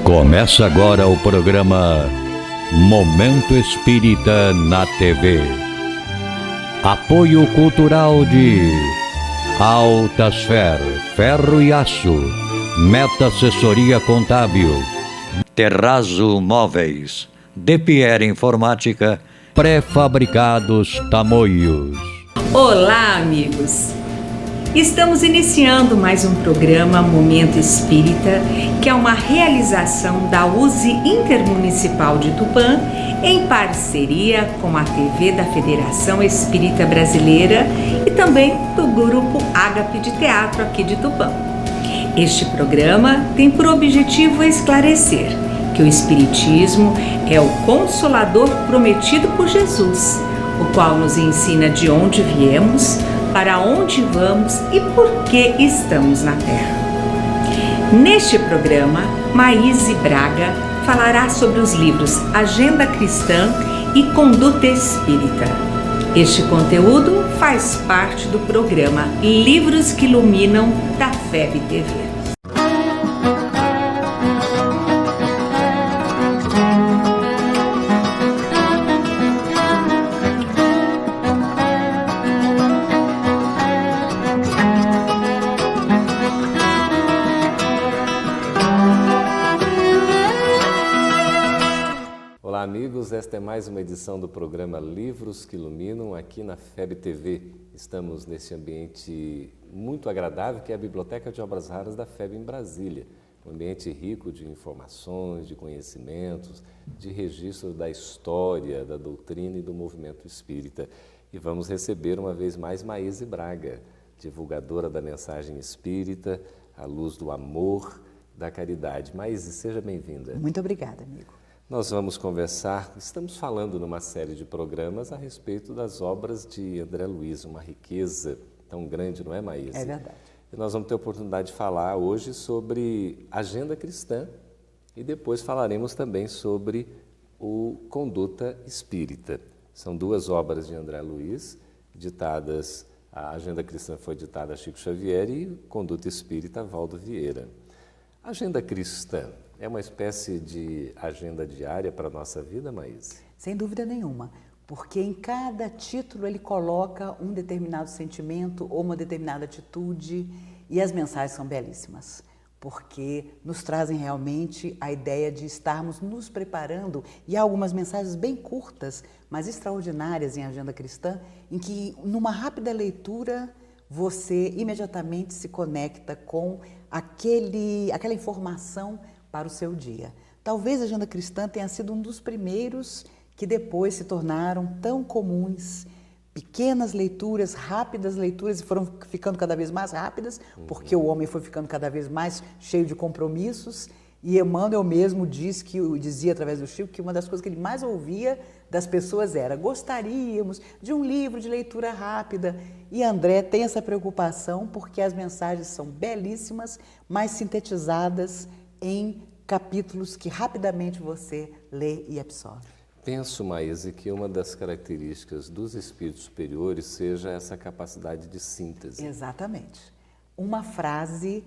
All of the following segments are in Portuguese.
Começa agora o programa Momento Espírita na TV. Apoio cultural de Altasfer, Ferro e Aço, Meta Assessoria Contábil, Terrazzo Móveis, De Pierre Informática, Pré-fabricados Tamoios. Olá, amigos! Estamos iniciando mais um programa Momento Espírita, que é uma realização da USE Intermunicipal de Tupã, em parceria com a TV da Federação Espírita Brasileira e também do Grupo Ágape de Teatro aqui de Tupã. Este programa tem por objetivo esclarecer que o Espiritismo é o Consolador prometido por Jesus, o qual nos ensina de onde viemos, para onde vamos e por que estamos na Terra. Neste programa, Maíse Braga falará sobre os livros Agenda Cristã e Conduta Espírita. Este conteúdo faz parte do programa Livros que Iluminam da FEB TV. Esta é mais uma edição do programa Livros que Iluminam aqui na FEB TV. Estamos nesse ambiente muito agradável que é a Biblioteca de Obras Raras da FEB em Brasília. Um ambiente rico de informações, de conhecimentos, de registro da história, da doutrina e do movimento espírita. E vamos receber uma vez mais Maíse Braga, divulgadora da mensagem espírita, à luz do amor, da caridade. Maíse, seja bem-vinda. Muito obrigada, amigo. Nós vamos conversar, estamos falando numa série de programas a respeito das obras de André Luiz, uma riqueza tão grande, não é, Maíse? É verdade. E nós vamos ter a oportunidade de falar hoje sobre Agenda Cristã e depois falaremos também sobre o Conduta Espírita. São duas obras de André Luiz, ditadas, a Agenda Cristã foi ditada a Chico Xavier e Conduta Espírita a Valdo Vieira. A Agenda Cristã é uma espécie de agenda diária para a nossa vida, Maíse? Sem dúvida nenhuma, porque em cada título ele coloca um determinado sentimento ou uma determinada atitude e as mensagens são belíssimas, porque nos trazem realmente a ideia de estarmos nos preparando e há algumas mensagens bem curtas, mas extraordinárias em Agenda Cristã, em que numa rápida leitura você imediatamente se conecta com aquela informação para o seu dia. Talvez a Agenda Cristã tenha sido um dos primeiros que depois se tornaram tão comuns, pequenas leituras, rápidas leituras, e foram ficando cada vez mais rápidas, porque o homem foi ficando cada vez mais cheio de compromissos, e Emmanuel mesmo dizia através do Chico que uma das coisas que ele mais ouvia das pessoas era: gostaríamos de um livro de leitura rápida. E André tem essa preocupação porque as mensagens são belíssimas, mas sintetizadas em capítulos que rapidamente você lê e absorve. Penso, Maíse, que uma das características dos espíritos superiores seja essa capacidade de síntese. Exatamente. Uma frase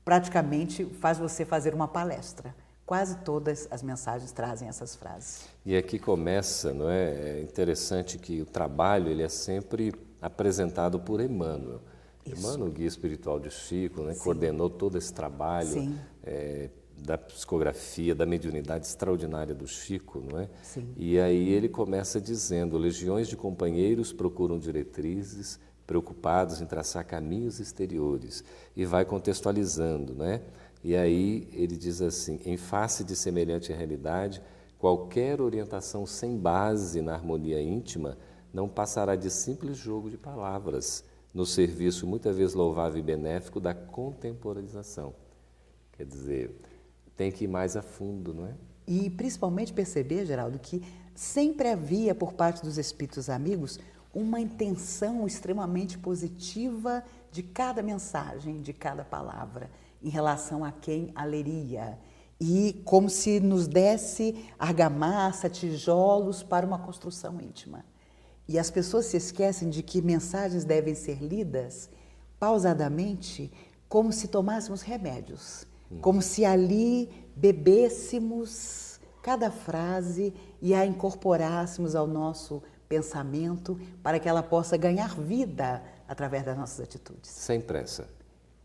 praticamente faz você fazer uma palestra. Quase todas as mensagens trazem essas frases. E aqui começa, não é? É interessante que o trabalho ele é sempre apresentado por Emmanuel. Emmanuel, guia espiritual de Chico, né, coordenou todo esse trabalho da psicografia, da mediunidade extraordinária do Chico, não é? Sim. E aí ele começa dizendo: legiões de companheiros procuram diretrizes, preocupados em traçar caminhos exteriores, e vai contextualizando, né? E aí ele diz assim: em face de semelhante realidade, qualquer orientação sem base na harmonia íntima não passará de simples jogo de palavras, no serviço muitas vezes louvável e benéfico da contemporalização. Quer dizer, tem que ir mais a fundo, não é? E principalmente perceber, Geraldo, que sempre havia por parte dos espíritos amigos uma intenção extremamente positiva de cada mensagem, de cada palavra, em relação a quem a leria. E como se nos desse argamassa, tijolos para uma construção íntima. E as pessoas se esquecem de que mensagens devem ser lidas pausadamente, como se tomássemos remédios, como se ali bebêssemos cada frase e a incorporássemos ao nosso pensamento para que ela possa ganhar vida através das nossas atitudes. Sem pressa.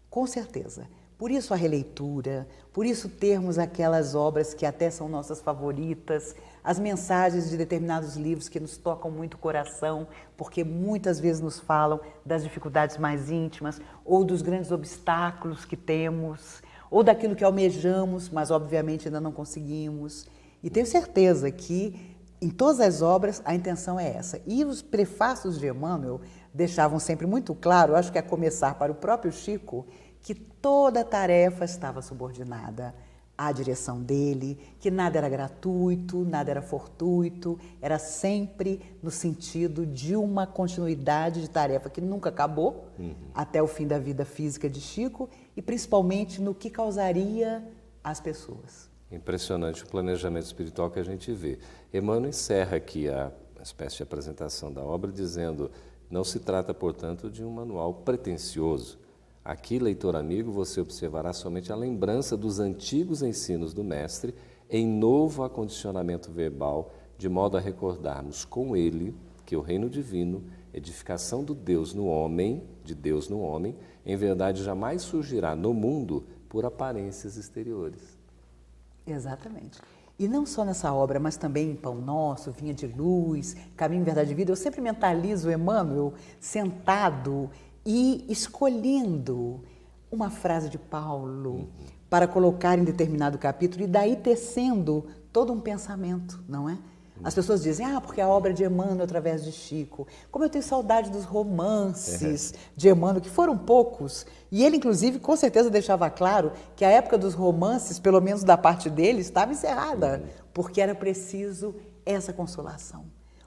Com certeza. Por isso a releitura, por isso termos aquelas obras que até são nossas favoritas, as mensagens de determinados livros que nos tocam muito o coração, porque muitas vezes nos falam das dificuldades mais íntimas, ou dos grandes obstáculos que temos, ou daquilo que almejamos, mas obviamente ainda não conseguimos. E tenho certeza que em todas as obras a intenção é essa. E os prefácios de Emmanuel deixavam sempre muito claro, acho que a começar para o próprio Chico, que toda a tarefa estava subordinada à direção dele, que nada era gratuito, nada era fortuito, era sempre no sentido de uma continuidade de tarefa que nunca acabou, até o fim da vida física de Chico, e principalmente no que causaria às pessoas. Impressionante o planejamento espiritual que a gente vê. Emmanuel encerra aqui a espécie de apresentação da obra dizendo: não se trata, portanto, de um manual pretensioso. Aqui, leitor amigo, você observará somente a lembrança dos antigos ensinos do Mestre em novo acondicionamento verbal, de modo a recordarmos com ele que o reino divino, edificação do Deus no homem, de Deus no homem, em verdade jamais surgirá no mundo por aparências exteriores. Exatamente. E não só nessa obra, mas também em Pão Nosso, Vinha de Luz, Caminho, Verdade e Vida, eu sempre mentalizo Emmanuel sentado e escolhendo uma frase de Paulo para colocar em determinado capítulo e daí tecendo todo um pensamento, não é? As pessoas dizem, porque a obra de Emmanuel através de Chico. Como eu tenho saudade dos romances de Emmanuel, que foram poucos. E ele, inclusive, com certeza deixava claro que a época dos romances, pelo menos da parte dele, estava encerrada, porque era preciso essa consolação.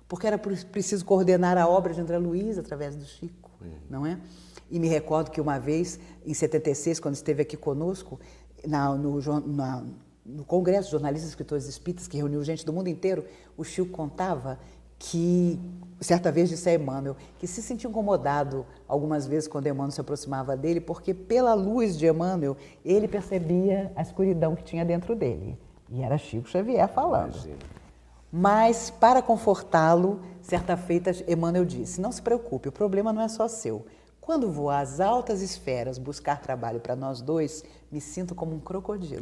Porque era preciso coordenar a obra de André Luiz através do Chico, não é? E me recordo que uma vez, em 76, quando esteve aqui conosco, no Congresso de Jornalistas e Escritores Espíritas, que reuniu gente do mundo inteiro, o Chico contava que, certa vez disse a Emmanuel, que se sentia incomodado algumas vezes quando Emmanuel se aproximava dele, porque pela luz de Emmanuel, ele percebia a escuridão que tinha dentro dele. E era Chico Xavier falando. Imagina. Mas, para confortá-lo, certa feita, Emmanuel disse, não se preocupe, o problema não é só seu. Quando vou às altas esferas buscar trabalho para nós dois, me sinto como um crocodilo.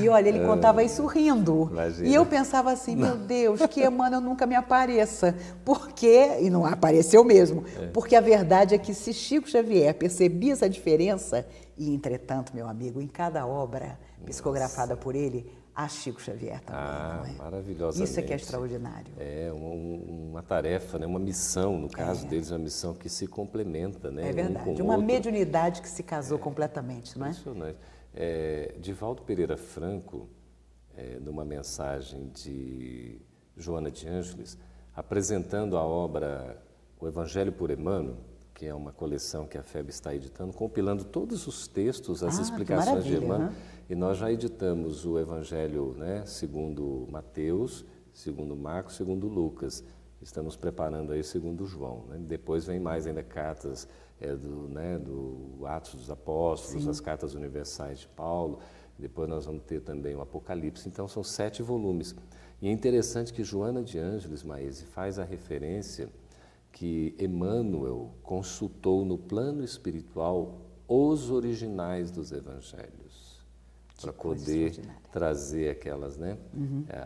E olha, ele contava isso rindo. Imagina. E eu pensava assim, meu Deus, que Emmanuel nunca me apareça. Porque, e não apareceu mesmo, porque a verdade é que se Chico Xavier percebia essa diferença, e entretanto, meu amigo, em cada obra psicografada por ele, a Chico Xavier também. Não é? Maravilhosamente. Isso é que é extraordinário. É uma tarefa, né? Uma missão, no caso deles, uma missão que se complementa, né? É verdade, uma mediunidade que se casou completamente, não é? Impressionante. Divaldo Pereira Franco, numa mensagem de Joana de Ângeles, apresentando a obra O Evangelho por Emmanuel, que é uma coleção que a FEB está editando, compilando todos os textos, as explicações de Emmanuel. E nós já editamos o Evangelho, né, segundo Mateus, segundo Marcos, segundo Lucas. Estamos preparando aí segundo João. Né? Depois vem mais ainda cartas do Atos dos Apóstolos, as cartas universais de Paulo. Depois nós vamos ter também o Apocalipse. Então são 7 volumes. E é interessante que Joana de Ângeles, Maíse, faz a referência que Emmanuel consultou no plano espiritual os originais dos evangelhos, para poder trazer aquelas,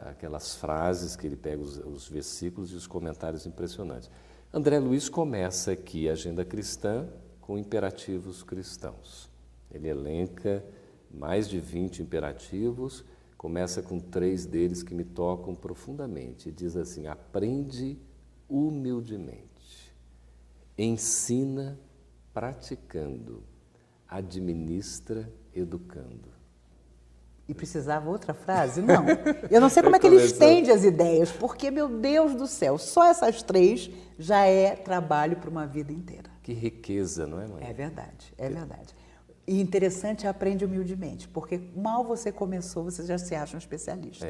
aquelas frases que ele pega, os versículos e os comentários impressionantes. André Luiz começa aqui a agenda cristã com imperativos cristãos. Ele elenca mais de 20 imperativos, começa com 3 deles que me tocam profundamente. Diz assim, aprende humildemente. Ensina praticando, administra educando. E precisava outra frase? Não. Eu não sei como é que ele estende as ideias, porque, meu Deus do céu, só essas 3 já é trabalho para uma vida inteira. Que riqueza, não é, mãe? É verdade, é verdade. E interessante, aprende humildemente, porque mal você começou, você já se acha um especialista.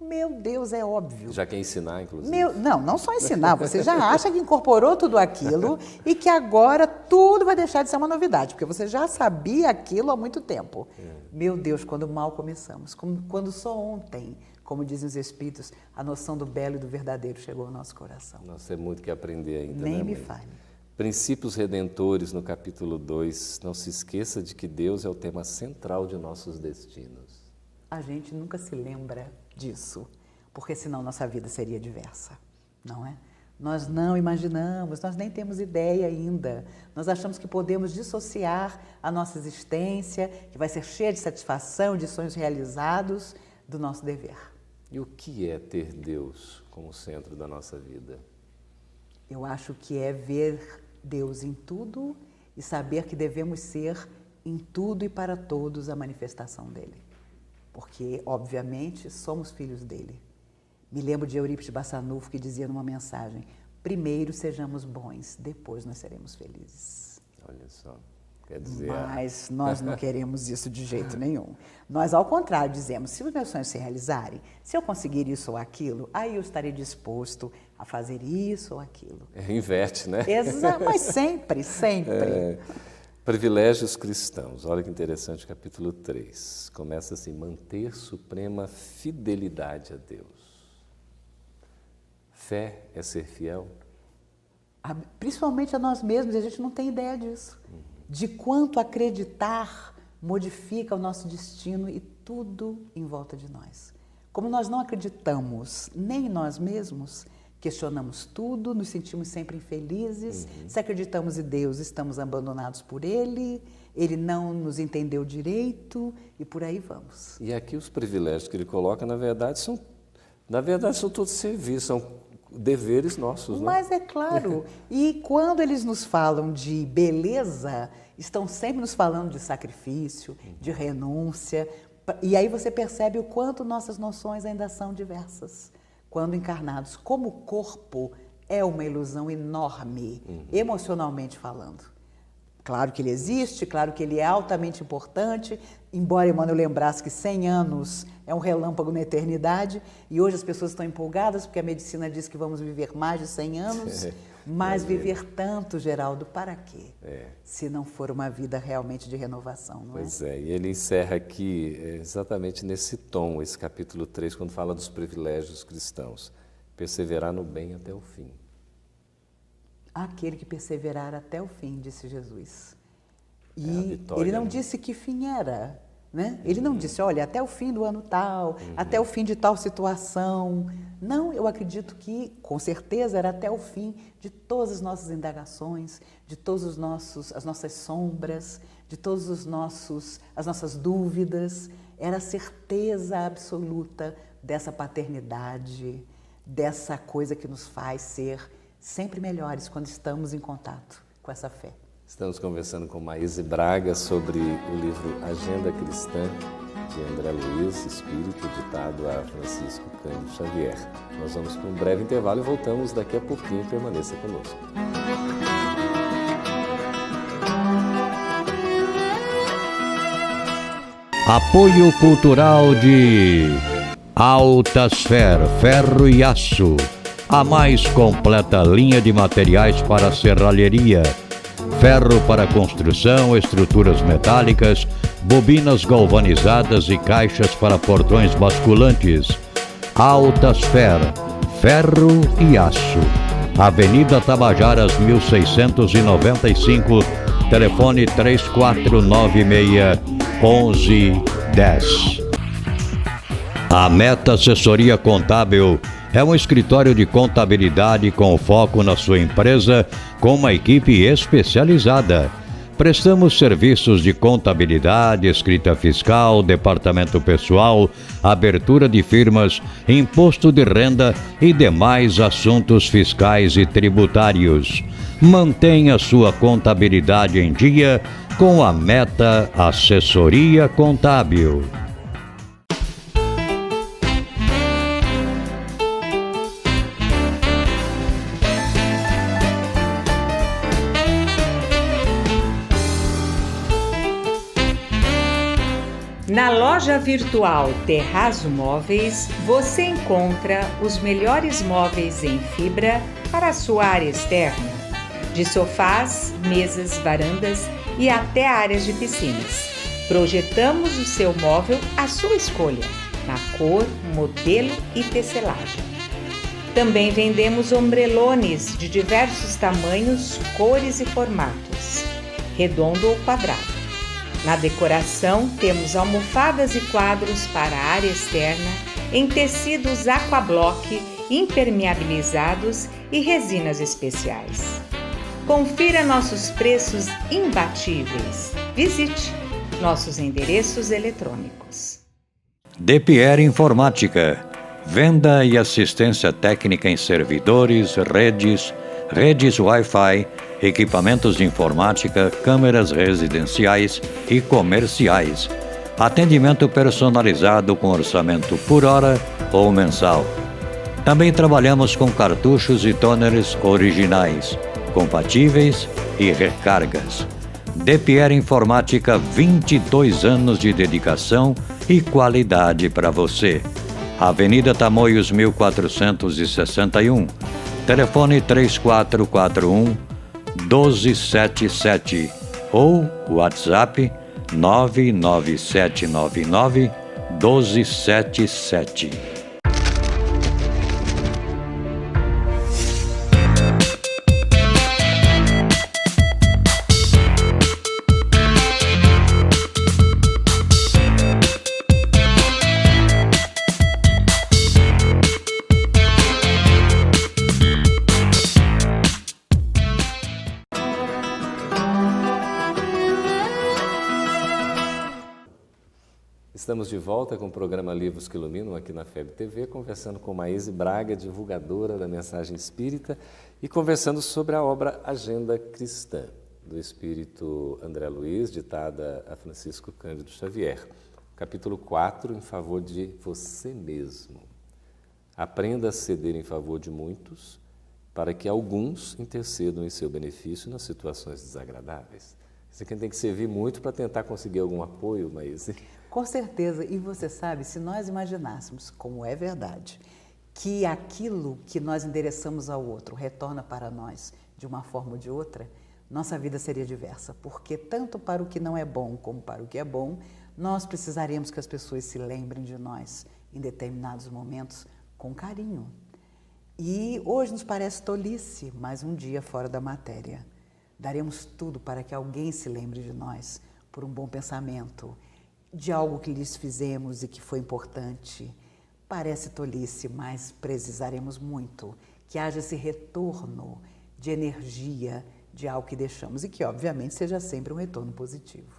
Meu Deus, é óbvio. Já quer ensinar, inclusive. Não só ensinar, você já acha que incorporou tudo aquilo e que agora tudo vai deixar de ser uma novidade, porque você já sabia aquilo há muito tempo. Meu Deus, quando mal começamos, quando só ontem, como dizem os Espíritos, a noção do belo e do verdadeiro chegou ao nosso coração. Nossa, é muito que aprender ainda, Nem né, me mãe? fale. Princípios redentores, no capítulo 2, não se esqueça de que Deus é o tema central de nossos destinos. A gente nunca se lembra disso, porque senão nossa vida seria diversa, não é? Nós não imaginamos, nós nem temos ideia ainda. Nós achamos que podemos dissociar a nossa existência, que vai ser cheia de satisfação, de sonhos realizados, do nosso dever. E o que é ter Deus como centro da nossa vida? Eu acho que é ver Deus em tudo e saber que devemos ser em tudo e para todos a manifestação dele. Porque, obviamente, somos filhos dele. Me lembro de Eurípides Bassanufo, que dizia numa mensagem: primeiro sejamos bons, depois nós seremos felizes. Olha só, quer dizer... Mas nós não queremos isso de jeito nenhum. Nós, ao contrário, dizemos: se os meus sonhos se realizarem, se eu conseguir isso ou aquilo, aí eu estarei disposto a fazer isso ou aquilo. Inverte, né? Exato, mas sempre, sempre. Privilégios cristãos, olha que interessante, capítulo 3. Começa assim: manter suprema fidelidade a Deus. Fé é ser fiel? Principalmente a nós mesmos, a gente não tem ideia disso. De quanto acreditar modifica o nosso destino e tudo em volta de nós. Como nós não acreditamos nem em nós mesmos, questionamos tudo, nos sentimos sempre infelizes. Se acreditamos em Deus, estamos abandonados por Ele, Ele não nos entendeu direito e por aí vamos. E aqui os privilégios que ele coloca, na verdade, são todos serviços, são deveres nossos. Mas é claro, e quando eles nos falam de beleza, estão sempre nos falando de sacrifício, de renúncia, e aí você percebe o quanto nossas noções ainda são diversas. Quando encarnados, como o corpo é uma ilusão enorme, emocionalmente falando. Claro que ele existe, claro que ele é altamente importante, embora Emmanuel lembrasse que 100 anos é um relâmpago na eternidade, e hoje as pessoas estão empolgadas porque a medicina diz que vamos viver mais de 100 anos, mas viver tanto, Geraldo, para quê? Se não for uma vida realmente de renovação, não é? Pois é, e ele encerra aqui exatamente nesse tom, esse capítulo 3, quando fala dos privilégios cristãos. Perseverar no bem até o fim. Aquele que perseverar até o fim, disse Jesus. a E vitória, ele não né? disse que fim era, né? Ele não disse, olha, até o fim do ano tal, até o fim de tal situação. Não, eu acredito que, com certeza, era até o fim de todas as nossas indagações, de todos as nossas sombras, de todos as nossas dúvidas. Era a certeza absoluta dessa paternidade, dessa coisa que nos faz ser sempre melhores quando estamos em contato com essa fé. Estamos conversando com Maíse Braga sobre o livro Agenda Cristã, de André Luiz, Espírito, ditado a Francisco Cândido Xavier. Nós vamos para um breve intervalo e voltamos daqui a pouquinho. Permaneça conosco. Apoio cultural de Altasfer, Ferro e Aço, a mais completa linha de materiais para serralheria. Ferro para construção, estruturas metálicas, bobinas galvanizadas e caixas para portões basculantes. Altasfer, Ferro e Aço. Avenida Tabajaras 1695, telefone 3496-1110. A Meta Assessoria Contábil é um escritório de contabilidade com foco na sua empresa, com uma equipe especializada. Prestamos serviços de contabilidade, escrita fiscal, departamento pessoal, abertura de firmas, imposto de renda e demais assuntos fiscais e tributários. Mantenha sua contabilidade em dia com a Meta Assessoria Contábil. Na loja virtual Terrazzo Móveis, você encontra os melhores móveis em fibra para a sua área externa, de sofás, mesas, varandas e até áreas de piscinas. Projetamos o seu móvel à sua escolha, na cor, modelo e tecelagem. Também vendemos ombrelones de diversos tamanhos, cores e formatos, redondo ou quadrado. Na decoração, temos almofadas e quadros para a área externa em tecidos aquablock, impermeabilizados e resinas especiais. Confira nossos preços imbatíveis. Visite nossos endereços eletrônicos. DePierre Informática. Venda e assistência técnica em servidores, redes Wi-Fi, equipamentos de informática, câmeras residenciais e comerciais. Atendimento personalizado com orçamento por hora ou mensal. Também trabalhamos com cartuchos e toners originais, compatíveis e recargas. DePierre Informática, 22 anos de dedicação e qualidade para você. Avenida Tamoios 1461. Telefone 3441-1277 ou WhatsApp 99799-1277. Estamos de volta com o programa Livros que Iluminam aqui na FEB TV, conversando com Maíse Braga, divulgadora da mensagem espírita, e conversando sobre a obra Agenda Cristã, do espírito André Luiz, ditada a Francisco Cândido Xavier. Capítulo 4, em favor de você mesmo. Aprenda a ceder em favor de muitos, para que alguns intercedam em seu benefício nas situações desagradáveis. Você tem que servir muito para tentar conseguir algum apoio, Maíse. Com certeza, e você sabe, se nós imaginássemos, como é verdade, que aquilo que nós endereçamos ao outro retorna para nós de uma forma ou de outra, nossa vida seria diversa, porque tanto para o que não é bom como para o que é bom, nós precisaremos que as pessoas se lembrem de nós em determinados momentos com carinho. E hoje nos parece tolice, mas um dia fora da matéria. Daremos tudo para que alguém se lembre de nós por um bom pensamento, de algo que lhes fizemos e que foi importante. Parece tolice, mas precisaremos muito que haja esse retorno de energia de algo que deixamos e que, obviamente, seja sempre um retorno positivo.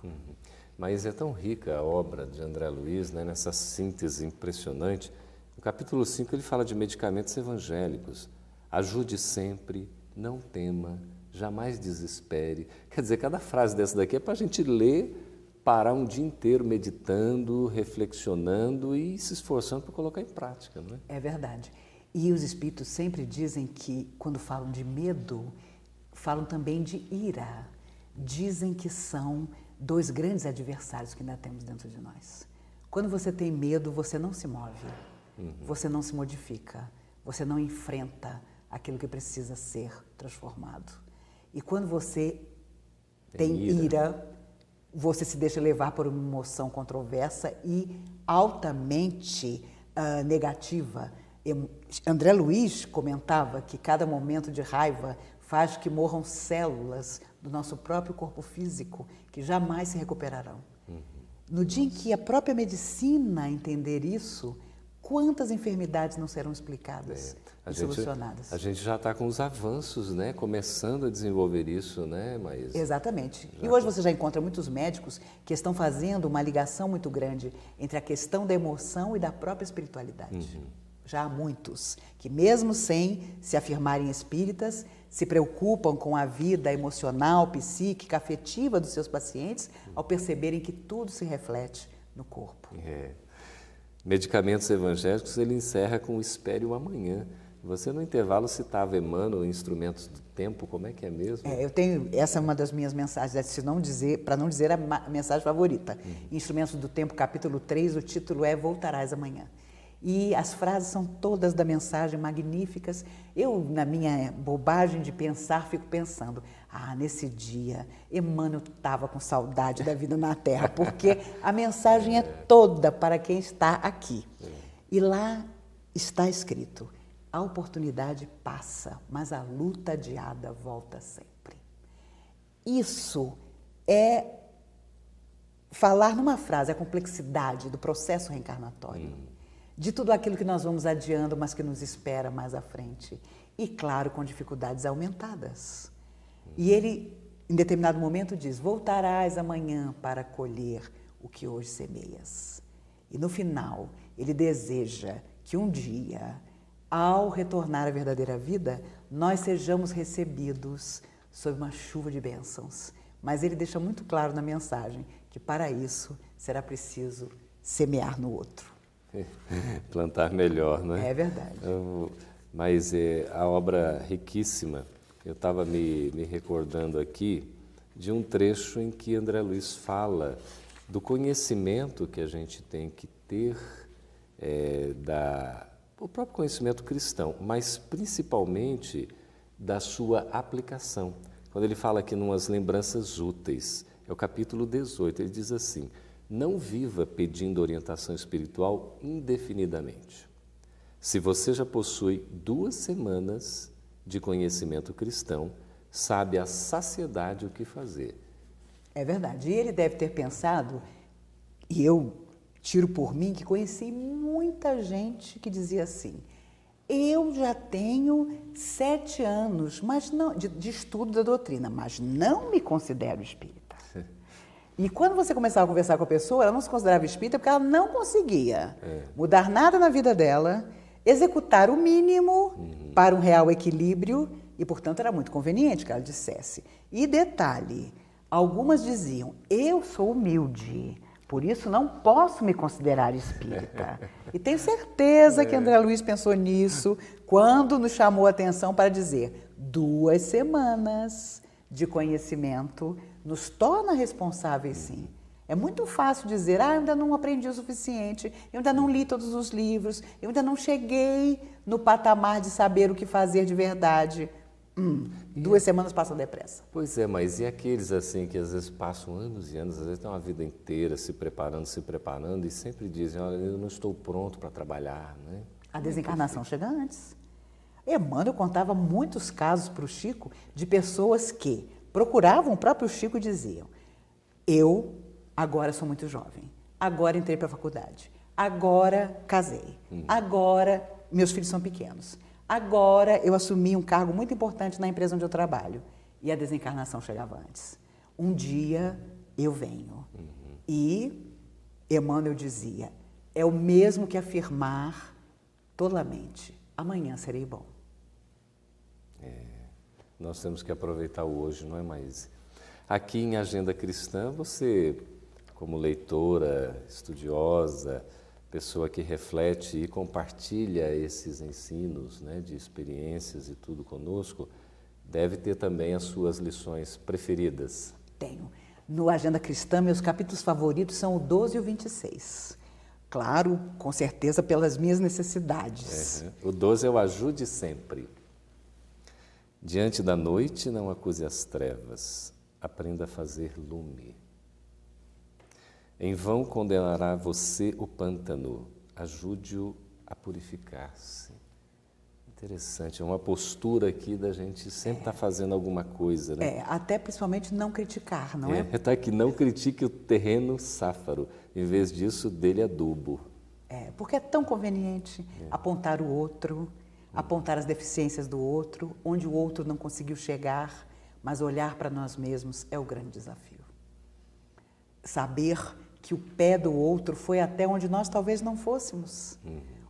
Mas é tão rica a obra de André Luiz, né, nessa síntese impressionante. No capítulo 5 ele fala de medicamentos evangélicos. Ajude sempre, não tema, jamais desespere. Quer dizer, cada frase dessa daqui é para a gente ler, parar um dia inteiro meditando, reflexionando e se esforçando para colocar em prática, não é? É verdade. E os espíritos sempre dizem que, quando falam de medo, falam também de ira. Dizem que são dois grandes adversários que ainda temos dentro de nós. Quando você tem medo, você não se move, você não se modifica, você não enfrenta aquilo que precisa ser transformado. E quando você tem ira, você se deixa levar por uma emoção controversa e altamente negativa. André Luiz comentava que cada momento de raiva faz que morram células do nosso próprio corpo físico que jamais se recuperarão. No dia em que a própria medicina entender isso, quantas enfermidades não serão explicadas e solucionadas? A gente já está com os avanços, né? Começando a desenvolver isso, né, Maísa? Exatamente. E hoje você já encontra muitos médicos que estão fazendo uma ligação muito grande entre a questão da emoção e da própria espiritualidade. Já há muitos que, mesmo sem se afirmarem espíritas, se preocupam com a vida emocional, psíquica, afetiva dos seus pacientes, ao perceberem que tudo se reflete no corpo. Medicamentos evangélicos, ele encerra com o espere o amanhã. Você no intervalo citava Emmanuel, Instrumentos do Tempo, como é que é mesmo? Eu tenho, essa é uma das minhas mensagens, se não dizer, para não dizer a mensagem favorita. Instrumentos do Tempo, capítulo 3, o título é Voltarás Amanhã. E as frases são todas da mensagem magníficas. Eu, na minha bobagem de pensar, fico pensando, nesse dia, Emmanuel estava com saudade da vida na Terra, porque a mensagem é toda para quem está aqui. E lá está escrito, a oportunidade passa, mas a luta adiada volta sempre. Isso é falar numa frase a complexidade do processo reencarnatório, de tudo aquilo que nós vamos adiando, mas que nos espera mais à frente. E, claro, com dificuldades aumentadas. E ele, em determinado momento, diz, voltarás amanhã para colher o que hoje semeias. E, no final, ele deseja que um dia, ao retornar à verdadeira vida, nós sejamos recebidos sob uma chuva de bênçãos. Mas ele deixa muito claro na mensagem que, para isso, será preciso semear no outro. Plantar melhor, não é? É verdade. Mas a obra riquíssima, eu estava me recordando aqui de um trecho em que André Luiz fala do conhecimento que a gente tem que ter, o próprio conhecimento cristão, mas principalmente da sua aplicação. Quando ele fala aqui numas lembranças úteis, é o capítulo 18, ele diz assim, não viva pedindo orientação espiritual indefinidamente. Se você já possui 2 semanas de conhecimento cristão, sabe a saciedade o que fazer. É verdade. E ele deve ter pensado, e eu tiro por mim, que conheci muita gente que dizia assim, eu já tenho 7 anos mas não, de estudo da doutrina, mas não me considero espírita. E quando você começava a conversar com a pessoa, ela não se considerava espírita porque ela não conseguia mudar nada na vida dela, executar o mínimo para um real equilíbrio e, portanto, era muito conveniente que ela dissesse. E detalhe, algumas diziam, eu sou humilde, por isso não posso me considerar espírita. E tenho certeza que André Luiz pensou nisso quando nos chamou a atenção para dizer 2 semanas de conhecimento nos torna responsáveis, sim. É muito fácil dizer, eu ainda não aprendi o suficiente, eu ainda não li todos os livros, eu ainda não cheguei no patamar de saber o que fazer de verdade. 2 semanas passam depressa. Pois é, mas e aqueles assim que às vezes passam anos e anos, às vezes têm uma vida inteira se preparando e sempre dizem, olha, eu não estou pronto para trabalhar, né? A desencarnação chega antes. Emmanuel contava muitos casos para o Chico de pessoas que procuravam o próprio Chico e diziam, eu agora sou muito jovem, agora entrei para a faculdade, agora casei, agora meus filhos são pequenos, agora eu assumi um cargo muito importante na empresa onde eu trabalho. E a desencarnação chegava antes. Um dia eu venho. E Emmanuel dizia, é o mesmo que afirmar tolamente, amanhã serei bom. Nós temos que aproveitar o hoje, não é mais? Aqui em Agenda Cristã, você, como leitora, estudiosa, pessoa que reflete e compartilha esses ensinos, né, de experiências e tudo conosco, deve ter também as suas lições preferidas. Tenho. No Agenda Cristã, meus capítulos favoritos são o 12 e o 26. Claro, com certeza pelas minhas necessidades. O 12 é o Ajude Sempre. Diante da noite, não acuse as trevas, aprenda a fazer lume. Em vão condenará você o pântano, ajude-o a purificar-se. Interessante, é uma postura aqui da gente sempre estar fazendo alguma coisa, né? Até principalmente não criticar, não é? Está aqui, não critique o terreno sáfaro, em vez disso, dele adubo. Porque é tão conveniente apontar o outro, apontar as deficiências do outro, onde o outro não conseguiu chegar, mas olhar para nós mesmos é o grande desafio. Saber que o pé do outro foi até onde nós talvez não fôssemos.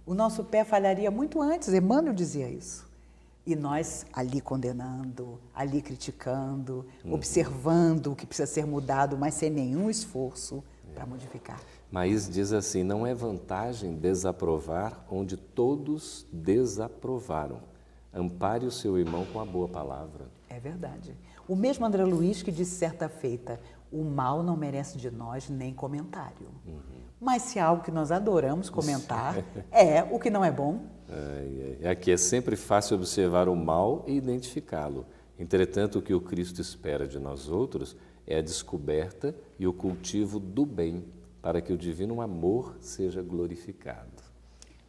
O nosso pé falharia muito antes, Emmanuel dizia isso. E nós ali condenando, ali criticando, observando o que precisa ser mudado, mas sem nenhum esforço para modificar. Maís diz assim: não é vantagem desaprovar onde todos desaprovaram. Ampare o seu irmão com a boa palavra. É verdade. O mesmo André Luiz que disse certa feita: o mal não merece de nós nem comentário. Mas se é algo que nós adoramos comentar, é o que não é bom. Aqui é sempre fácil observar o mal e identificá-lo. Entretanto, o que o Cristo espera de nós outros é a descoberta e o cultivo do bem, para que o divino amor seja glorificado.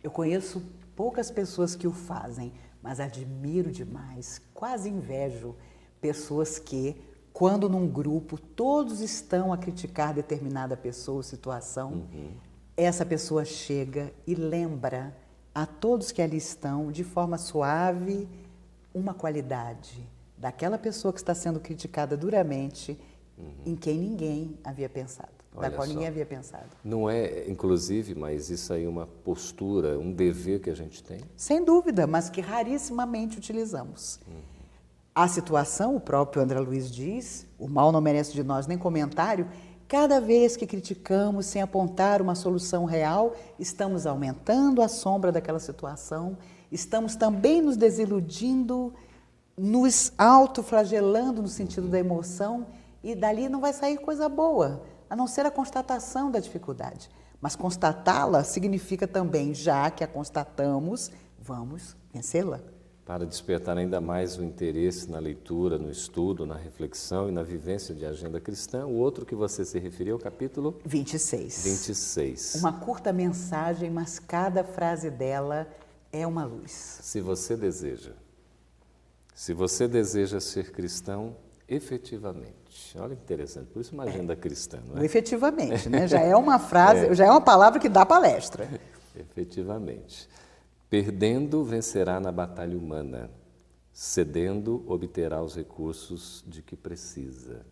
Eu conheço poucas pessoas que o fazem, mas admiro demais, quase invejo, pessoas que, quando num grupo todos estão a criticar determinada pessoa ou situação, essa pessoa chega e lembra a todos que ali estão, de forma suave, uma qualidade daquela pessoa que está sendo criticada duramente, em quem ninguém havia pensado, da qual ninguém havia pensado. Não é, inclusive, mas isso aí é uma postura, um dever que a gente tem? Sem dúvida, mas que rarissimamente utilizamos. A situação, o próprio André Luiz diz, o mal não merece de nós nem comentário. Cada vez que criticamos sem apontar uma solução real, estamos aumentando a sombra daquela situação, estamos também nos desiludindo, nos autoflagelando no sentido da emoção, e dali não vai sair coisa boa, a não ser a constatação da dificuldade. Mas constatá-la significa também, já que a constatamos, vamos vencê-la. Para despertar ainda mais o interesse na leitura, no estudo, na reflexão e na vivência de agenda cristã, o outro que você se referiu, capítulo 26. 26. Uma curta mensagem, mas cada frase dela é uma luz. Se você deseja ser cristão, efetivamente. Olha que interessante, por isso uma agenda cristã, não é? Efetivamente, né? Já é uma frase, já é uma palavra que dá palestra. Efetivamente. Perdendo, vencerá na batalha humana. Cedendo, obterá os recursos de que precisa.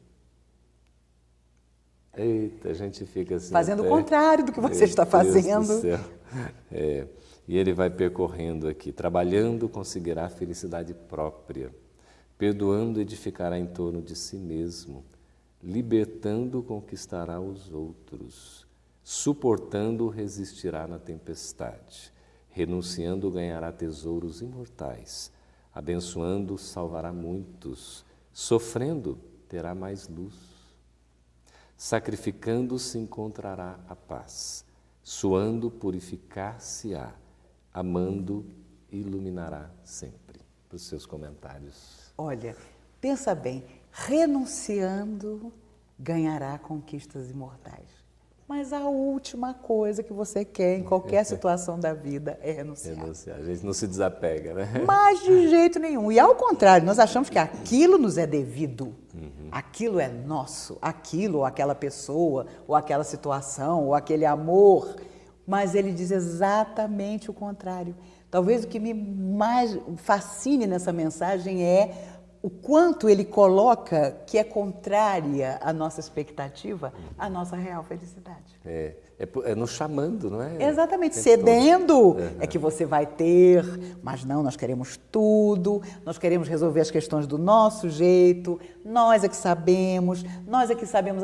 Eita, a gente fica assim... Fazendo o contrário do que você está fazendo. Deus do céu. E ele vai percorrendo aqui. Trabalhando, conseguirá a felicidade própria. Perdoando, edificará em torno de si mesmo. Libertando, conquistará os outros. Suportando, resistirá na tempestade. Renunciando, ganhará tesouros imortais. Abençoando, salvará muitos. Sofrendo, terá mais luz. Sacrificando-se, encontrará a paz. Suando, purificar-se-á. Amando, iluminará sempre. Para os seus comentários. Olha, pensa bem, renunciando, ganhará conquistas imortais. Mas a última coisa que você quer em qualquer situação da vida é renunciar. A gente não se desapega, né? Mas de jeito nenhum. E ao contrário, nós achamos que aquilo nos é devido, aquilo é nosso, aquilo ou aquela pessoa, ou aquela situação, ou aquele amor. Mas ele diz exatamente o contrário. Talvez o que me mais fascine nessa mensagem é o quanto ele coloca que é contrária à nossa expectativa, à nossa real felicidade. É nos chamando, não é? Exatamente, cedendo é que você vai ter, mas não, nós queremos tudo, nós queremos resolver as questões do nosso jeito, nós é que sabemos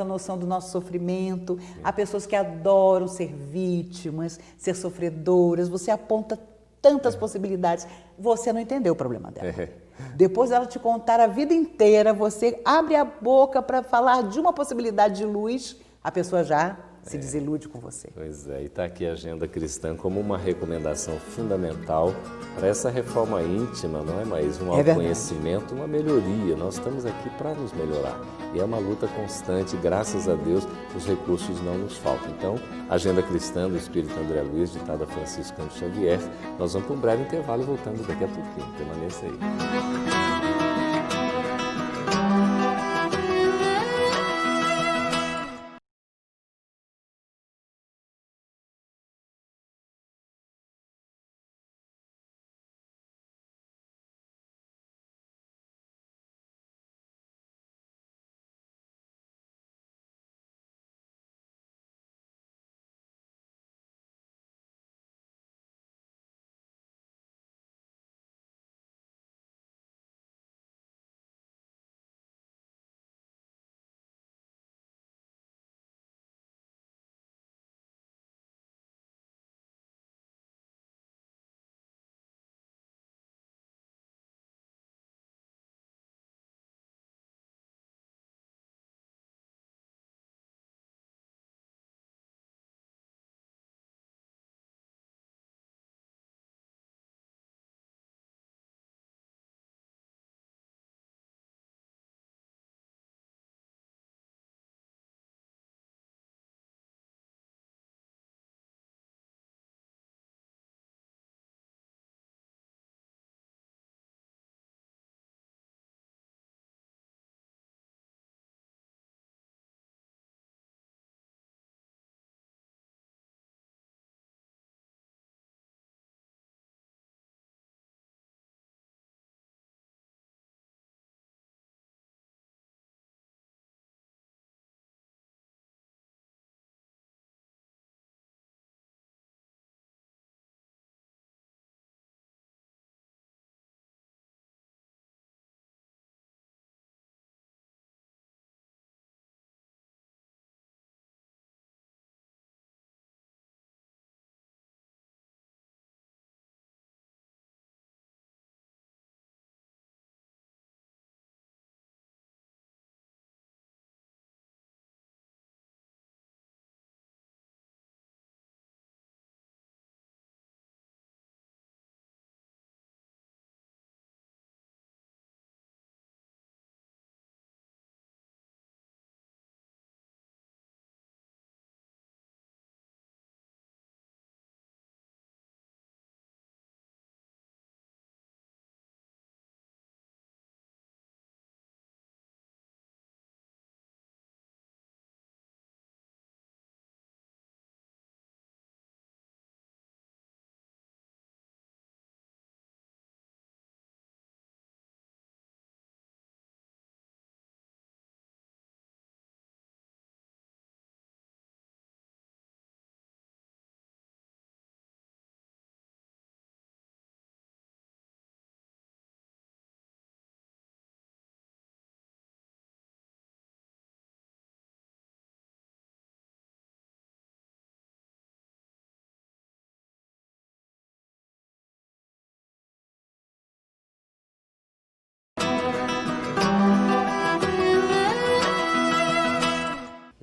a noção do nosso sofrimento. Há pessoas que adoram ser vítimas, ser sofredoras, você aponta tantas possibilidades, você não entendeu o problema dela. Depois dela te contar a vida inteira, você abre a boca para falar de uma possibilidade de luz, a pessoa já se desilude com você. Pois é, e está aqui a Agenda Cristã como uma recomendação fundamental para essa reforma íntima, não é mais um autoconhecimento, uma melhoria. Nós estamos aqui para nos melhorar. E é uma luta constante, graças a Deus, os recursos não nos faltam. Então, Agenda Cristã do Espírito André Luiz, ditada Francisco Cândido Xavier. Nós vamos para um breve intervalo e voltamos daqui a pouquinho. Permaneça aí.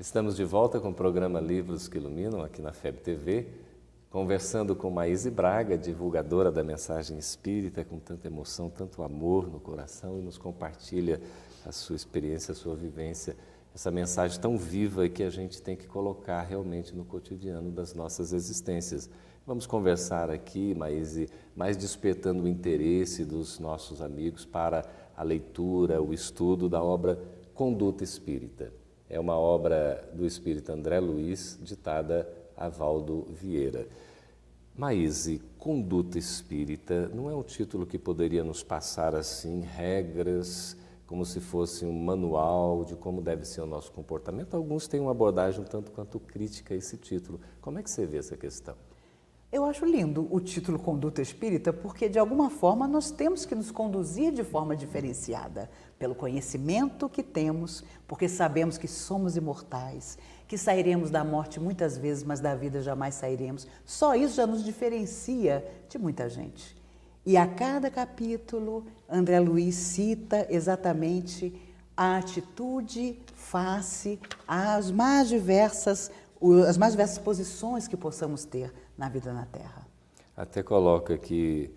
Estamos de volta com o programa Livros que Iluminam, aqui na FEB TV, conversando com Maíse Braga, divulgadora da mensagem espírita, com tanta emoção, tanto amor no coração, e nos compartilha a sua experiência, a sua vivência, essa mensagem tão viva e que a gente tem que colocar realmente no cotidiano das nossas existências. Vamos conversar aqui, Maíse, mais despertando o interesse dos nossos amigos para a leitura, o estudo da obra Conduta Espírita. É uma obra do espírita André Luiz, ditada a Valdo Vieira. Maíse, Conduta Espírita, não é um título que poderia nos passar assim regras, como se fosse um manual de como deve ser o nosso comportamento? Alguns têm uma abordagem um tanto quanto crítica a esse título. Como é que você vê essa questão? Eu acho lindo o título Conduta Espírita, porque de alguma forma nós temos que nos conduzir de forma diferenciada, pelo conhecimento que temos, porque sabemos que somos imortais, que sairemos da morte muitas vezes, mas da vida jamais sairemos. Só isso já nos diferencia de muita gente. E a cada capítulo, André Luiz cita exatamente a atitude face às mais diversas posições que possamos ter na vida na Terra. Até coloca que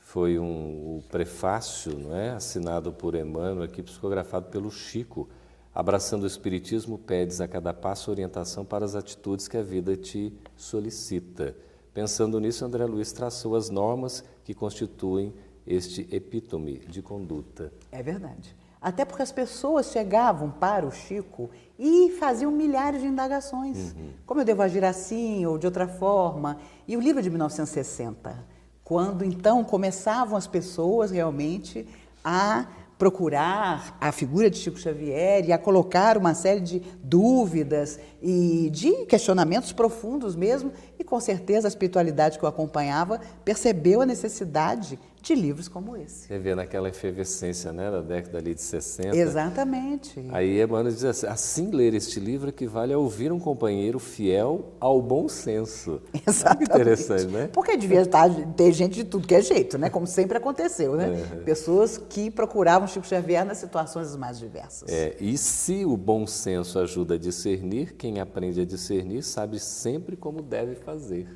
foi o prefácio, não é? Assinado por Emmanuel, aqui psicografado pelo Chico. Abraçando o Espiritismo, pedes a cada passo orientação para as atitudes que a vida te solicita. Pensando nisso, André Luiz traçou as normas que constituem este epítome de conduta. É verdade. Até porque as pessoas chegavam para o Chico e faziam milhares de indagações. Como eu devo agir assim ou de outra forma? E o livro de 1960, quando então começavam as pessoas realmente a procurar a figura de Chico Xavier e a colocar uma série de dúvidas e de questionamentos profundos mesmo, e com certeza a espiritualidade que o acompanhava percebeu a necessidade de livros como esse. Você vê naquela efervescência, né, da década ali de 60. Exatamente. Aí Emmanuel diz assim, ler este livro equivale a ouvir um companheiro fiel ao bom senso. Exatamente. Que interessante, né? Porque devia ter gente de tudo que é jeito, né? Como sempre aconteceu, né? Pessoas que procuravam Chico Xavier nas situações mais diversas. E se o bom senso ajuda a discernir, quem aprende a discernir sabe sempre como deve fazer.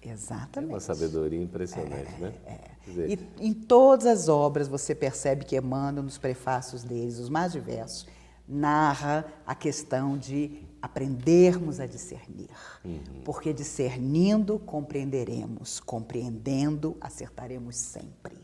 Exatamente. É uma sabedoria impressionante, né? Quer dizer, e em todas as obras você percebe que Emmanuel, nos prefácios deles, os mais diversos, narra a questão de aprendermos a discernir. Porque discernindo, compreenderemos. Compreendendo, acertaremos sempre.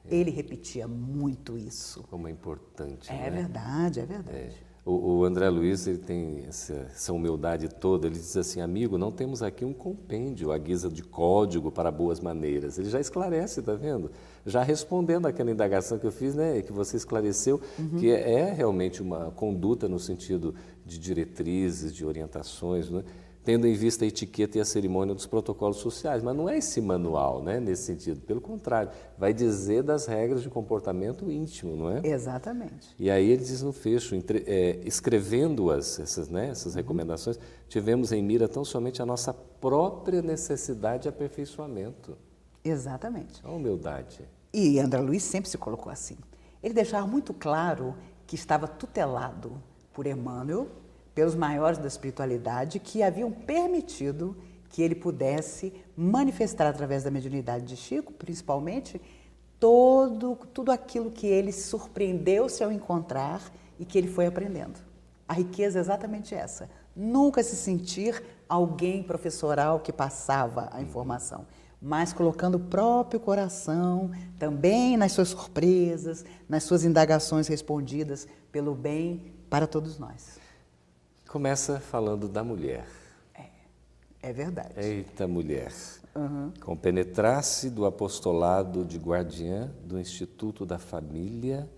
Ele repetia muito isso. Como é importante, É né? verdade, é verdade. O André Luiz, ele tem essa humildade toda, ele diz assim, amigo, não temos aqui um compêndio à guisa de código para boas maneiras. Ele já esclarece, tá vendo? Já respondendo àquela indagação que eu fiz, né, que você esclareceu, que é realmente uma conduta no sentido de diretrizes, de orientações, né? Tendo em vista a etiqueta e a cerimônia dos protocolos sociais. Mas não é esse manual, né, nesse sentido. Pelo contrário, vai dizer das regras de comportamento íntimo, não é? Exatamente. E aí ele diz no fecho, escrevendo-as, essas recomendações, tivemos em mira tão somente a nossa própria necessidade de aperfeiçoamento. Exatamente. A humildade. E André Luiz sempre se colocou assim. Ele deixava muito claro que estava tutelado por Emmanuel, pelos maiores da espiritualidade, que haviam permitido que ele pudesse manifestar através da mediunidade de Chico, principalmente, tudo aquilo que ele surpreendeu-se ao encontrar e que ele foi aprendendo. A riqueza é exatamente essa. Nunca se sentir alguém professoral que passava a informação, mas colocando o próprio coração também nas suas surpresas, nas suas indagações respondidas pelo bem para todos nós. Começa falando da mulher. É verdade. Eita, mulher. Compenetrasse do apostolado de guardiã do Instituto da Família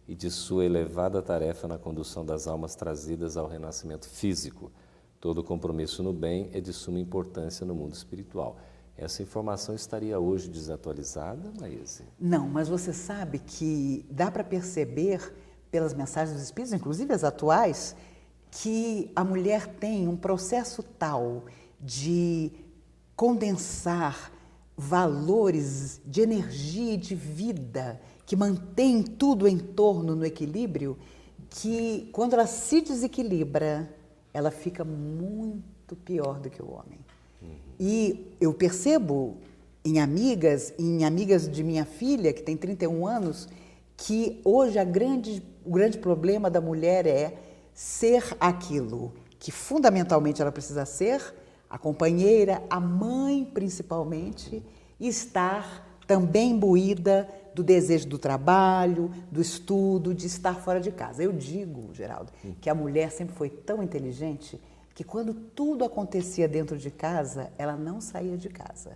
e de sua elevada tarefa na condução das almas trazidas ao renascimento físico. Todo compromisso no bem é de suma importância no mundo espiritual. Essa informação estaria hoje desatualizada, Maíse? Não, mas você sabe que dá para perceber pelas mensagens dos Espíritos, inclusive as atuais, que a mulher tem um processo tal de condensar valores de energia e de vida que mantém tudo em torno no equilíbrio, que quando ela se desequilibra, ela fica muito pior do que o homem. E eu percebo em amigas de minha filha, que tem 31 anos, que hoje o grande problema da mulher é ser aquilo que fundamentalmente ela precisa ser, a companheira, a mãe principalmente, e estar também imbuída do desejo do trabalho, do estudo, de estar fora de casa. Eu digo, Geraldo, que a mulher sempre foi tão inteligente que quando tudo acontecia dentro de casa, ela não saía de casa.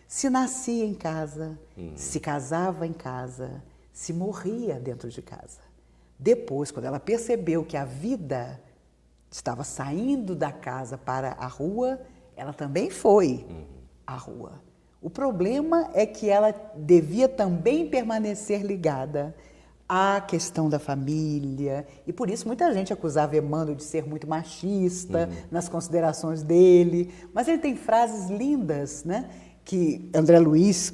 Se nascia em casa, se casava em casa, se morria dentro de casa. Depois, quando ela percebeu que a vida estava saindo da casa para a rua, ela também foi à rua. O problema é que ela devia também permanecer ligada à questão da família, e por isso muita gente acusava Emmanuel de ser muito machista nas considerações dele, mas ele tem frases lindas, né, que André Luiz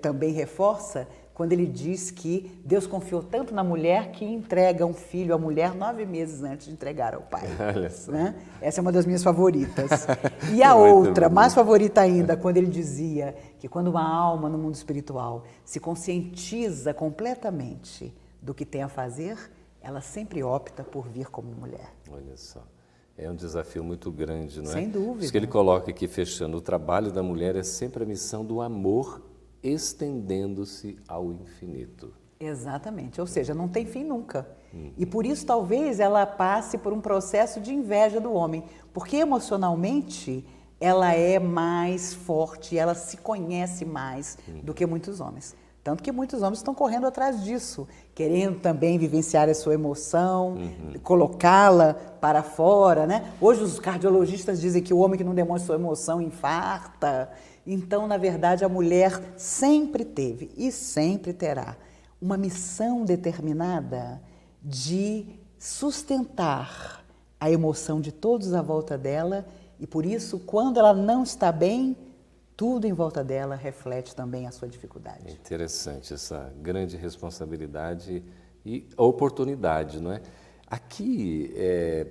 também reforça, quando ele diz que Deus confiou tanto na mulher que entrega um filho à mulher 9 meses antes de entregar ao pai. Olha só. Né? Essa é uma das minhas favoritas. E a outra, mais favorita ainda, quando ele dizia que quando uma alma no mundo espiritual se conscientiza completamente do que tem a fazer, ela sempre opta por vir como mulher. Olha só. É um desafio muito grande, não é? Sem dúvida. Por isso que ele coloca aqui, fechando, o trabalho da mulher é sempre a missão do amor estendendo-se ao infinito. Exatamente, ou seja, não tem fim nunca. E por isso talvez ela passe por um processo de inveja do homem, porque emocionalmente ela é mais forte, ela se conhece mais do que muitos homens. Tanto que muitos homens estão correndo atrás disso, querendo também vivenciar a sua emoção, colocá-la para fora, né? Hoje os cardiologistas dizem que o homem que não demonstra sua emoção infarta. Então, na verdade, a mulher sempre teve e sempre terá uma missão determinada de sustentar a emoção de todos à volta dela, e por isso, quando ela não está bem, tudo em volta dela reflete também a sua dificuldade. É interessante essa grande responsabilidade e a oportunidade, não é? Aqui,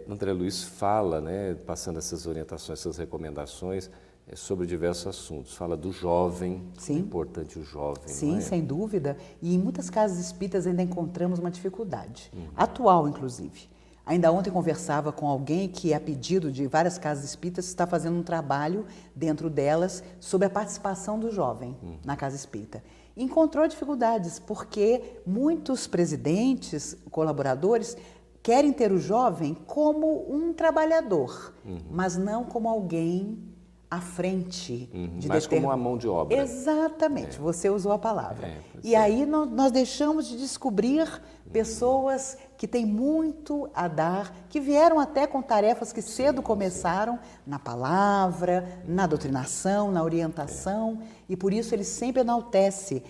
André Luiz fala, né, passando essas orientações, essas recomendações, sobre diversos assuntos. Fala do jovem, Sim. É importante o jovem, Sim, não é? sem dúvida. E em muitas casas espíritas ainda encontramos uma dificuldade, atual inclusive. Ainda ontem conversava com alguém que, a pedido de várias casas espíritas, está fazendo um trabalho dentro delas sobre a participação do jovem na casa espírita. Encontrou dificuldades, porque muitos presidentes, colaboradores, querem ter o jovem como um trabalhador, mas não como alguém à frente de Mas como uma mão de obra. Exatamente, você usou a palavra. E aí nós deixamos de descobrir pessoas que têm muito a dar, que vieram até com tarefas que cedo começaram na palavra, na doutrinação, na orientação, e por isso ele sempre enaltece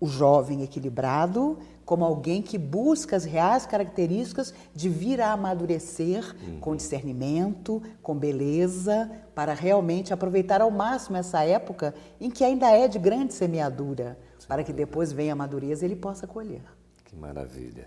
o jovem equilibrado como alguém que busca as reais características de vir a amadurecer com discernimento, com beleza, para realmente aproveitar ao máximo essa época em que ainda é de grande semeadura, para que depois venha a madureza e ele possa colher. Que maravilha.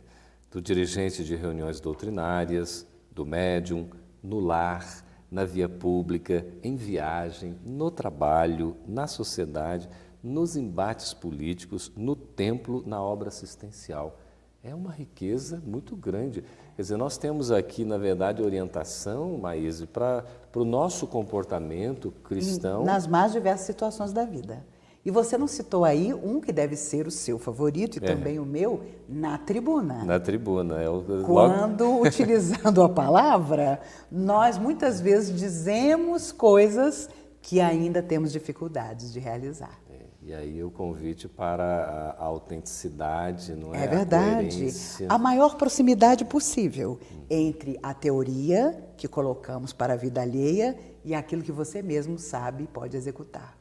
Do dirigente de reuniões doutrinárias, do médium, no lar, na via pública, em viagem, no trabalho, na sociedade, nos embates políticos, no templo, na obra assistencial. É uma riqueza muito grande. Quer dizer, nós temos aqui, na verdade, orientação, Maíse, para o nosso comportamento cristão. Nas mais diversas situações da vida. E você não citou aí um que deve ser o seu favorito e também o meu, na tribuna. Na tribuna. Quando, utilizando a palavra, nós muitas vezes dizemos coisas que ainda temos dificuldades de realizar. E aí o convite para a autenticidade, não é? É verdade. A maior proximidade possível entre a teoria que colocamos para a vida alheia e aquilo que você mesmo sabe e pode executar.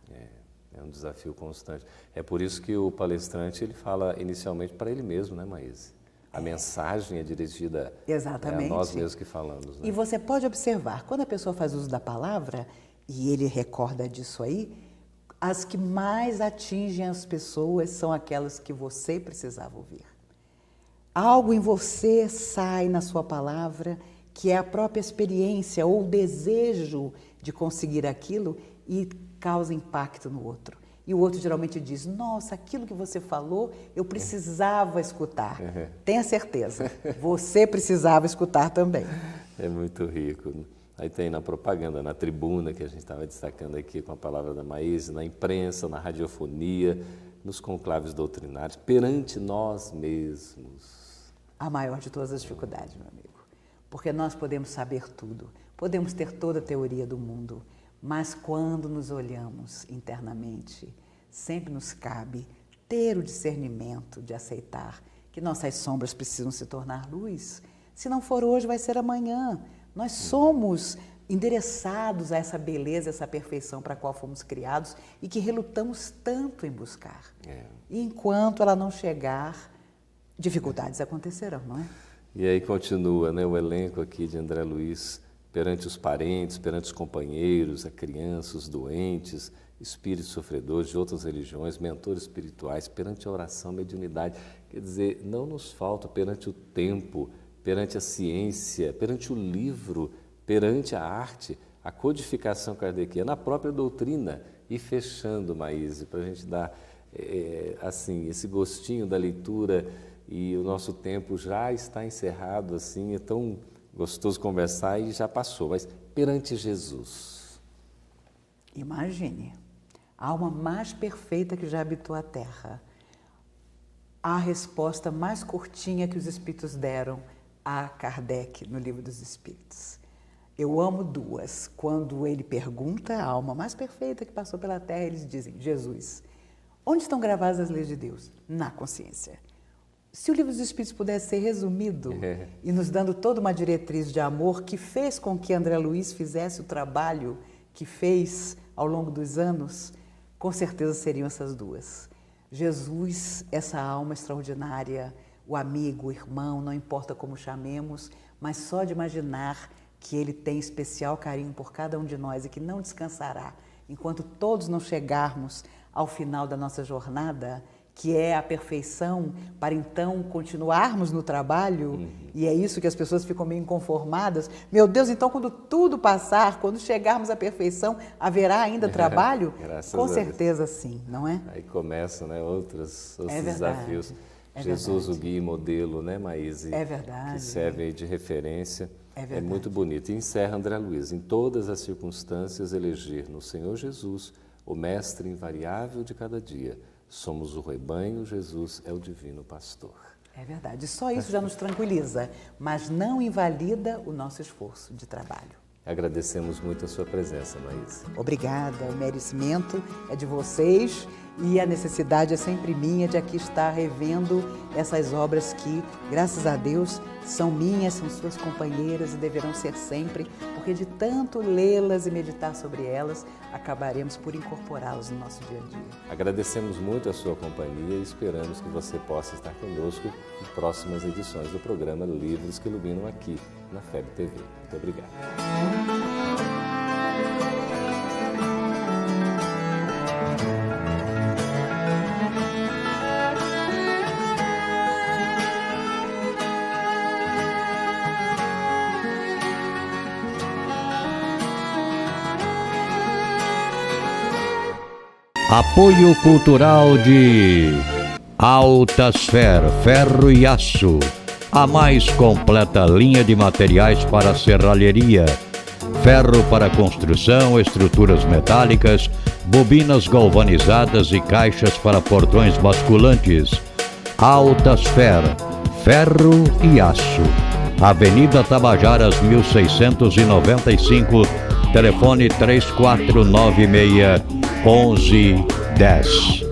É um desafio constante. É por isso que o palestrante ele fala inicialmente para ele mesmo, né, Maíse? A mensagem é dirigida a nós mesmos que falamos. Né? E você pode observar, quando a pessoa faz uso da palavra, e ele recorda disso aí, as que mais atingem as pessoas são aquelas que você precisava ouvir. Algo em você sai na sua palavra que é a própria experiência ou o desejo de conseguir aquilo e causa impacto no outro. E o outro geralmente diz, nossa, aquilo que você falou, eu precisava escutar. Tenha certeza, você precisava escutar também. É muito rico. Aí tem na propaganda, na tribuna, que a gente estava destacando aqui com a palavra da Maíse, na imprensa, na radiofonia, nos conclaves doutrinários, perante nós mesmos. A maior de todas as dificuldades, meu amigo. Porque nós podemos saber tudo, podemos ter toda a teoria do mundo, mas quando nos olhamos internamente, sempre nos cabe ter o discernimento de aceitar que nossas sombras precisam se tornar luz. Se não for hoje, vai ser amanhã. Nós somos endereçados a essa beleza, essa perfeição para a qual fomos criados e que relutamos tanto em buscar. E enquanto ela não chegar, dificuldades acontecerão, não é? E aí continua, né, o elenco aqui de André Luiz, perante os parentes, perante os companheiros, a crianças, os doentes, espíritos sofredores de outras religiões, mentores espirituais, perante a oração, mediunidade. Quer dizer, não nos falta perante o tempo, perante a ciência, perante o livro, perante a arte, a codificação kardeciana, a própria doutrina. E fechando, Maíse, para a gente dar assim, esse gostinho da leitura, e o nosso tempo já está encerrado, assim, é tão gostoso conversar e já passou, mas perante Jesus. Imagine, a alma mais perfeita que já habitou a Terra, a resposta mais curtinha que os Espíritos deram a Kardec no Livro dos Espíritos. Eu amo duas. Quando ele pergunta à alma mais perfeita que passou pela Terra, eles dizem, Jesus, onde estão gravadas as leis de Deus? Na consciência. Se o Livro dos Espíritos pudesse ser resumido e nos dando toda uma diretriz de amor que fez com que André Luiz fizesse o trabalho que fez ao longo dos anos, com certeza seriam essas duas. Jesus, essa alma extraordinária, o amigo, o irmão, não importa como chamemos, mas só de imaginar que ele tem especial carinho por cada um de nós e que não descansará enquanto todos não chegarmos ao final da nossa jornada, que é a perfeição, para então continuarmos no trabalho, e é isso que as pessoas ficam meio inconformadas. Meu Deus, então quando tudo passar, quando chegarmos à perfeição, haverá ainda trabalho? Com certeza sim, não é? Aí começam, né, outros desafios. Jesus, o guia e modelo, né, Maíse? É verdade. Que serve de referência. É muito bonito. E encerra André Luiz, em todas as circunstâncias, eleger no Senhor Jesus o mestre invariável de cada dia. Somos o rebanho, Jesus é o divino pastor. É verdade, só isso já nos tranquiliza, mas não invalida o nosso esforço de trabalho. Agradecemos muito a sua presença, Maíse. Obrigada, o merecimento é de vocês e a necessidade é sempre minha de aqui estar revendo essas obras que, graças a Deus, são minhas, são suas companheiras e deverão ser sempre, porque de tanto lê-las e meditar sobre elas, acabaremos por incorporá-las no nosso dia a dia. Agradecemos muito a sua companhia e esperamos que você possa estar conosco em próximas edições do programa Livros que Iluminam aqui na FEB TV. Muito obrigado. Apoio cultural de Altasfer, ferro e aço, a mais completa linha de materiais para serralheria, ferro para construção, estruturas metálicas, bobinas galvanizadas e caixas para portões basculantes. Altasfer, ferro e aço, Avenida Tabajaras 1695, telefone 3496-1110.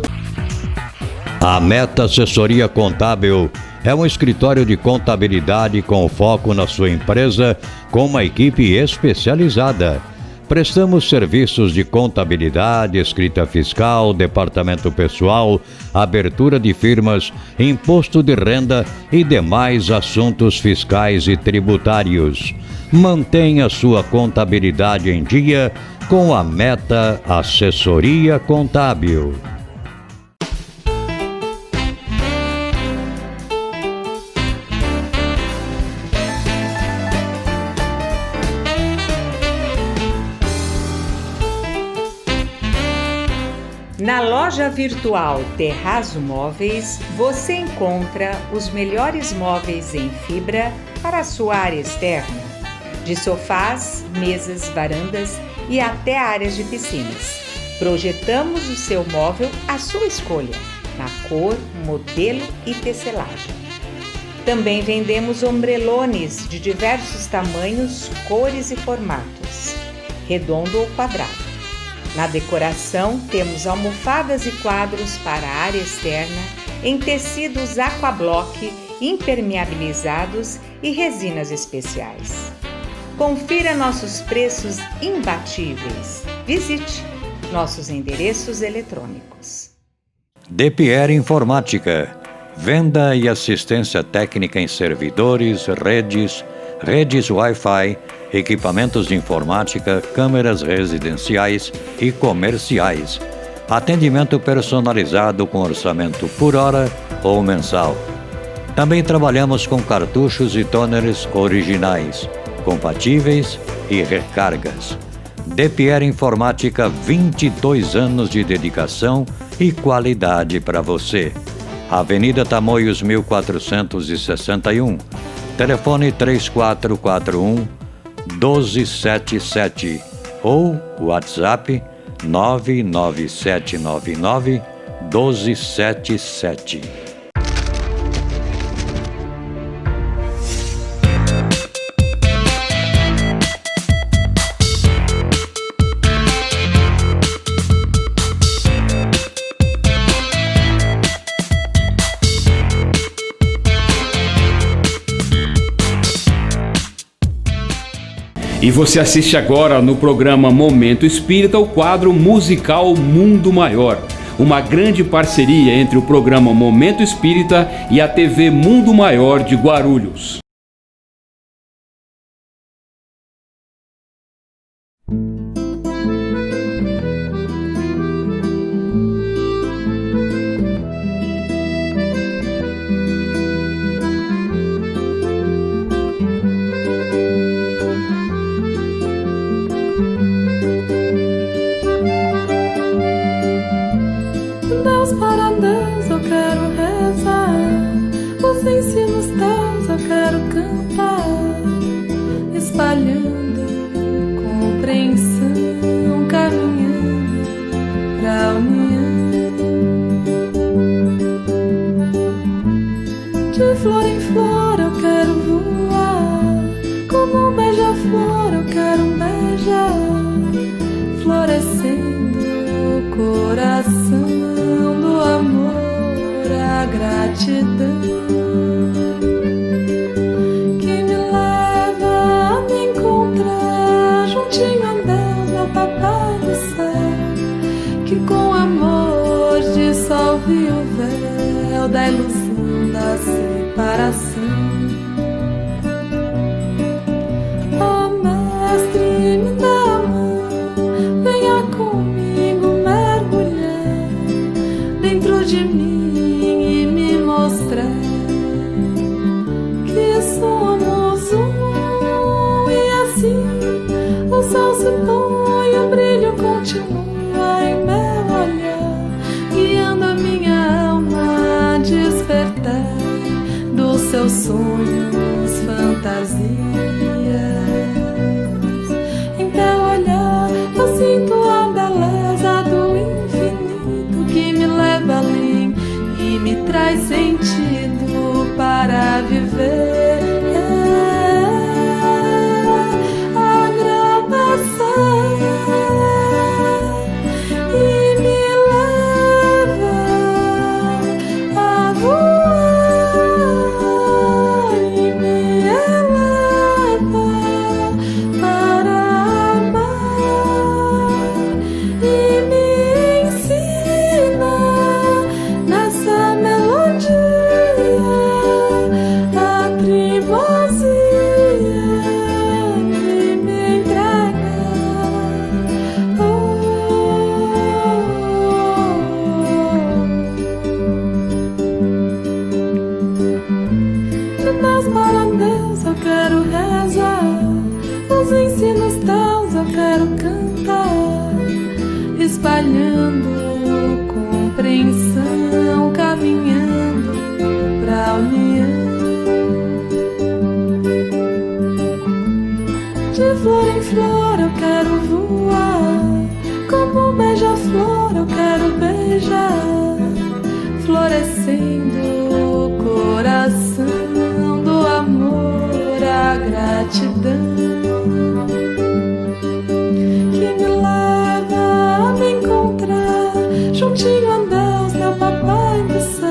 A Meta Assessoria Contábil é um escritório de contabilidade com foco na sua empresa, com uma equipe especializada. Prestamos serviços de contabilidade, escrita fiscal, departamento pessoal, abertura de firmas, imposto de renda e demais assuntos fiscais e tributários. Mantenha sua contabilidade em dia com a Meta Assessoria Contábil. Na loja virtual Terrazzo Móveis, você encontra os melhores móveis em fibra para a sua área externa, de sofás, mesas, varandas e até áreas de piscinas. Projetamos o seu móvel à sua escolha, na cor, modelo e tecelagem. Também vendemos ombrelones de diversos tamanhos, cores e formatos, redondo ou quadrado. Na decoração, temos almofadas e quadros para a área externa em tecidos aquablock, impermeabilizados e resinas especiais. Confira nossos preços imbatíveis. Visite nossos endereços eletrônicos. De Pierre Informática. Venda e assistência técnica em servidores, redes Wi-Fi, equipamentos de informática, câmeras residenciais e comerciais. Atendimento personalizado com orçamento por hora ou mensal. Também trabalhamos com cartuchos e toners originais, compatíveis e recargas. De Pierre Informática, 22 anos de dedicação e qualidade para você. Avenida Tamoios 1461, telefone 3441-1277 ou WhatsApp 99799-1277. E você assiste agora no programa Momento Espírita o quadro musical Mundo Maior, uma grande parceria entre o programa Momento Espírita e a TV Mundo Maior de Guarulhos. Espalhando compreensão, caminhando pra união. De flor em flor eu quero voar, como um beija-flor eu quero beijar, florescendo o coração do amor, a gratidão. Papai do céu, que com amor dissolve o véu da ilusão da separação. Ó mestre, me dá a mão, venha comigo mergulhar dentro de mim e me mostrar que somos um, e assim o céu se põe. O brilho continua em meu olhar, guiando a minha alma a despertar dos seus sonhos, fantasias. Em teu olhar eu sinto a beleza do infinito que me leva além e me traz sentido para viver. A gravação a compreensão, caminhando pra união. De flor em flor eu quero voar, como um beija-flor eu quero beijar, florescendo o coração do amor, a gratidão que me leva a me encontrar juntinho a Deus, meu papai do céu,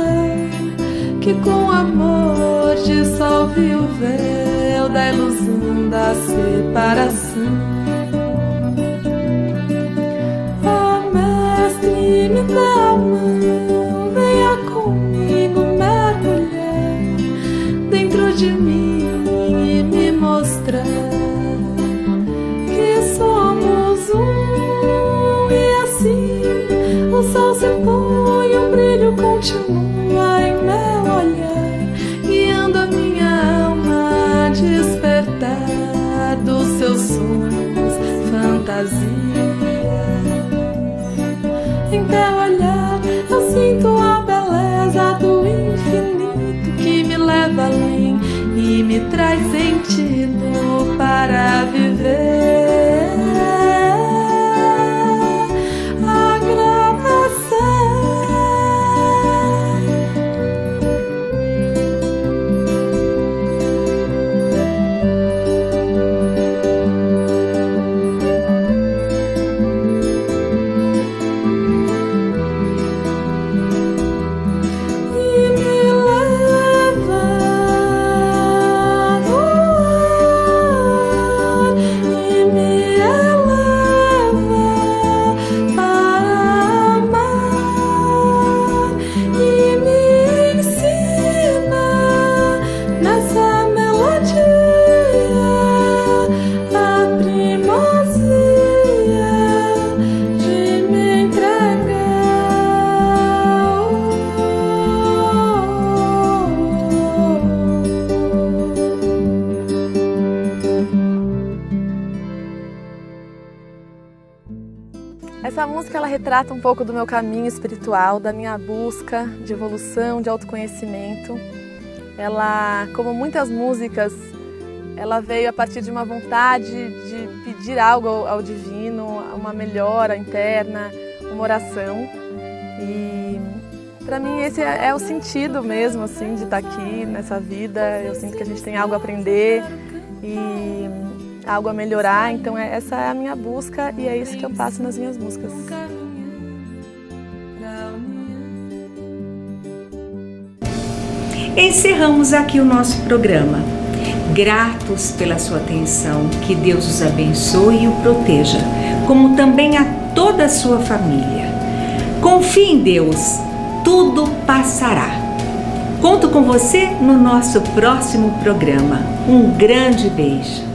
que com amor dissolve o véu da ilusão da separação. Oh, mestre, me dá a mão, venha comigo mergulhar dentro de mim e me mostrar que somos um, e assim o sol se põe, o brilho continua em meu olhar, guiando a minha alma a despertar dos seus sonhos, fantasia. Em teu olhar eu sinto a beleza do infinito que me leva além e me traz sentido para viver. Essa música ela retrata um pouco do meu caminho espiritual, da minha busca de evolução, de autoconhecimento. Ela, como muitas músicas, ela veio a partir de uma vontade de pedir algo ao divino, uma melhora interna, uma oração. E para mim esse é o sentido mesmo, assim, de estar aqui nessa vida. Eu sinto que a gente tem algo a aprender e algo a melhorar, então essa é a minha busca e é isso que eu passo nas minhas músicas. Encerramos aqui o nosso programa. Gratos pela sua atenção, que Deus os abençoe e o proteja, como também a toda a sua família. Confie em Deus, tudo passará. Conto com você no nosso próximo programa. Um grande beijo.